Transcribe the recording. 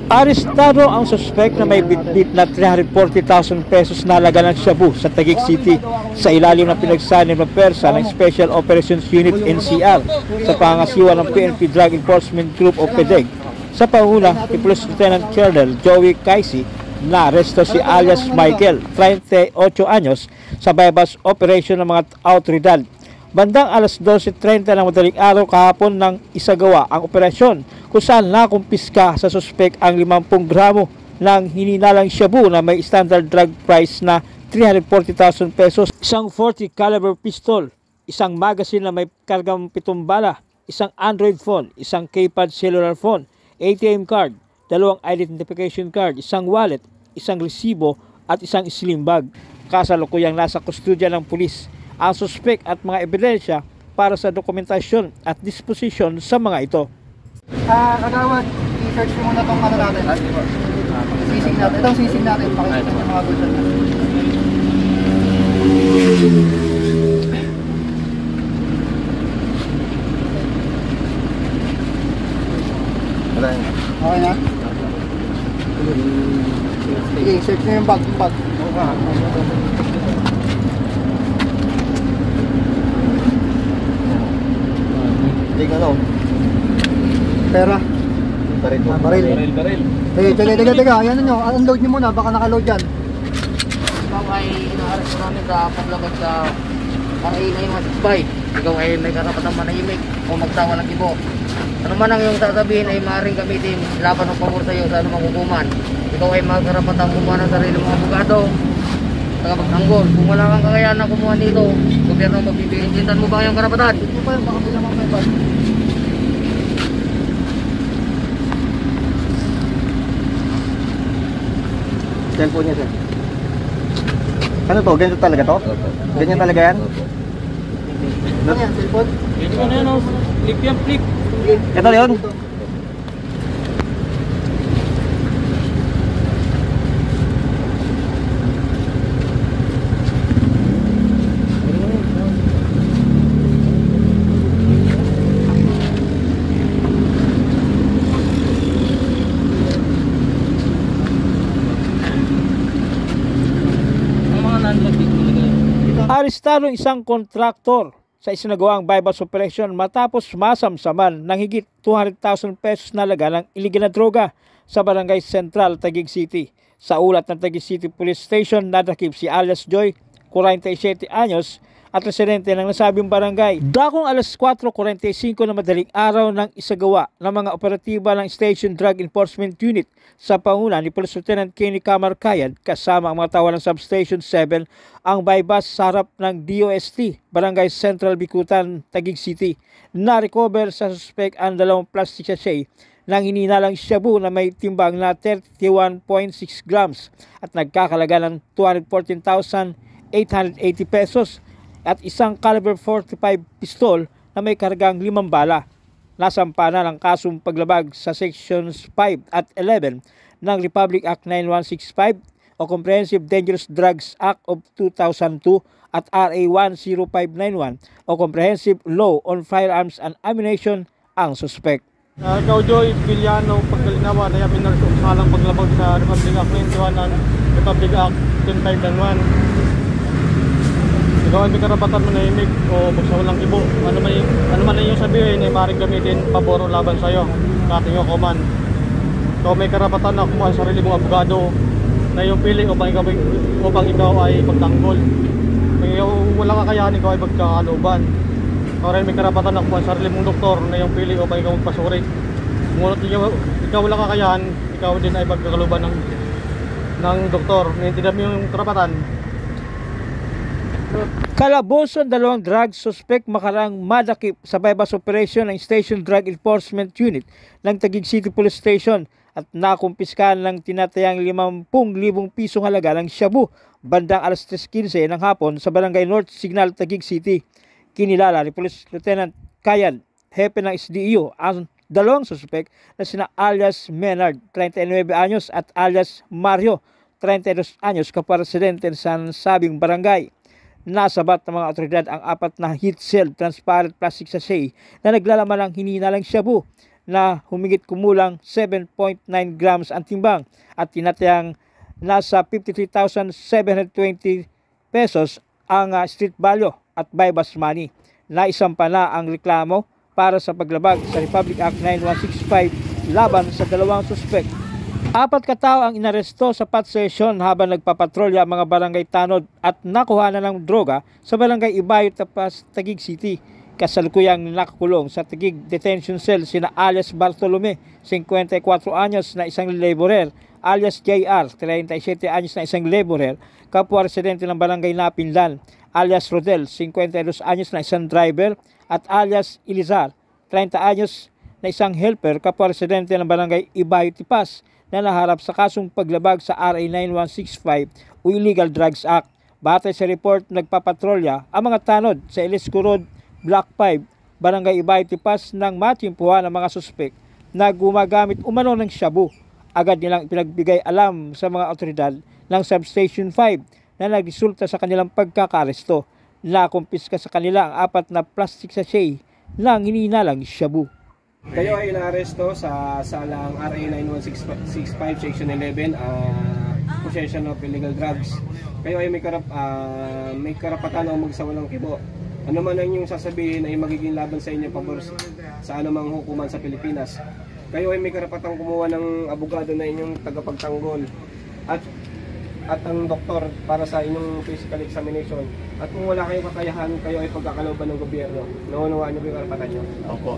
Arestado ang suspect na may bitbit na 340,000 pesos na halaga ng shabu sa Taguig City sa ilalim ng pinagsanib ng persa ng Special Operations Unit NCR sa pangasiwa ng PNP Drug Enforcement Group o PDEG. Sa panguna ni Police Lieutenant Colonel Joey Kaisi, na aresto si alias Michael, 38 anyos, sa bypass operation ng mga autoridad. Bandang alas 12:30 ng madaling araw kahapon nang isagawa ang operasyon kung saan nakumpiska sa suspek ang 50 gramo ng hininalang shabu na may standard drug price na 340,000 pesos, isang 40 caliber pistol, isang magazine na may kargang 7 bala, isang Android phone, isang keypad cellular phone, ATM card, 2 identification card, isang wallet, isang resibo at isang slim bag. Kasalukuyang nasa kustudya ng pulis ang suspek at mga ebidensya para sa dokumentasyon at disposisyon sa mga ito. Kagawad, i-search mo muna itong ano natin. Sisig natin. Itong sisig natin. Pakita yung mga bulsan natin. Okay na? Sige, search nyo yung bag. Tingnan ano? Pera. Baril. Teka. Ayan nyo. Unload nyo muna. Baka nakaload yan. Ikaw ay ina-arrest namin sa paglabag sa pang-iinay mga 6-5. Ikaw ay may karapatang manahimik o magtawa ng ibo. Ano man ang iyong sasabihin ay maaaring gamitin laban ng pabor sa iyo sa anumang hukuman. Ikaw ay magkarapatang kumuha ng sarili mong abogado, tagapagtanggol. Kung wala kang kakayahan na kumuha nito, gobyerno magbibigay. Tintan mo ba ang karapatan? Ito pa yung baka bilang may bag. Cellphone niya, sir. Ano to? Ganito talaga to? Ganyan talaga yan? Ano yan? Cellphone? Ito na yan, flip yan, flip. Ito yun? Arestado ang isang kontraktor sa isinagawang bypass operation matapos masamsaman ng higit 200,000 pesos na halaga ng iligal na droga sa Barangay Central, Taguig City. Sa ulat ng Taguig City Police Station, nadakip si alias Joy, 47 anyos, at residente ng nasabing barangay. Dakong alas 4:45 na madaling araw nang isagawa ng mga operatiba ng Station Drug Enforcement Unit sa panguna ni Police Lieutenant Kenny Camarcayan kasama ang mga tao ng Substation 7 ang bypass sa harap ng DOST, Barangay Central, Bicutan, Taguig City. Na-recover sa suspect ang 2 plastic sachet ng hininalang shabu na may timbang na 31.6 grams at nagkakalaga ng 214,880 pesos at isang caliber 45 pistol na may kargang 5 bala. Nasampa na ng kasong paglabag sa Sections 5 at 11 ng Republic Act 9165 o Comprehensive Dangerous Drugs Act of 2002 at RA 10591 o Comprehensive Law on Firearms and Ammunition ang suspect. Ikaw Joy Villano Pagkalinawa na yamin na salang paglabag sa Republic Act 91 and Republic Act 10591. Ikaw ay may karapatan manahimik o magsawalang ibo. Ano man na iyong sabihin ay maaaring gamitin pabor o laban sa iyo sa ating hukuman. Ikaw may karapatan na kumuha sa sarili mong abogado na iyong pili upang ikaw ay magtanggol. Kung ikaw walang kakayahan, ikaw ay magkakalooban. Ikaw rin may karapatan na kumuha sa sarili mong doktor na iyong pili upang ikaw magpasuri. Kung ikaw walang kakayahan, ikaw din ay magkakalooban ng doktor. Naintindihan mo yung karapatan. Kalaboso ang 2 drug suspect makarang madakip sa bypass operation ng Station Drug Enforcement Unit ng Taguig City Police Station at nakumpiskahan ng tinatayang 50,000 pisong halaga ng shabu bandang alas 3:15 ng hapon sa Barangay North Signal, Taguig City. Kinilala ni Police Lieutenant Kayan, hepe ng SDEO, ang 2 suspect na sina alias Menard, 39 anyos at alias Mario, 32 anyos, kaparesidente sa sabing barangay. Nasabat ng mga otoridad ang 4 na heat-sealed transparent plastic sachet na naglalaman ng hininalang shabu na humigit kumulang 7.9 grams ang timbang at tinatayang nasa 53,720 pesos ang street value at bypass money. Naisampa na ang reklamo para sa paglabag sa Republic Act 9165 laban sa dalawang suspek. 4 katao ang inaresto sa PAT session habang nagpapatrolya ang mga barangay Tanod at nakuha na ng droga sa barangay Ibayo, Tapas, Taguig City. Kasalukuyang nakakulong sa Taguig Detention Cell sina alias Bartolome, 54 anyos na isang laborer, alias JR, 37 anyos na isang laborer, kapwa residente ng barangay Napinlan, alias Rodel, 52 anyos na isang driver, at alias Ilizar, 30 anyos na isang helper, kapwa residente ng barangay Ibayo, Tipas, na naharap sa kasong paglabag sa RA 9165 o Illegal Drugs Act. Batay sa report, nagpapatrolya ang mga tanod sa Ilisco Road, Block 5, Barangay Ibayo, Tipas nang matimpuhan ang mga suspek na gumagamit umano ng shabu. Agad nilang ipinagbigay alam sa mga otoridad ng Substation 5 na nagresulta sa kanilang pagkakaresto. Nakumpiska sa kanila ang 4 na plastic sachet ng hinihinalang shabu. Kayo ay inaaresto sa salang RA 9165 Section 11, possession of illegal drugs. Kayo ay may karapatan o magsawalang kibo. Ano man ang inyong sasabihin ay magiging laban sa inyo pabor sa anumang hukuman sa Pilipinas. Kayo ay may karapatang kumuha ng abogado na inyong tagapagtanggol at ang doktor para sa inyong physical examination. At kung wala kayong kakayahan, kayo ay pagkakalooban ng gobyerno. Naunawaan niyo ba yung karapatan niyo? Opo.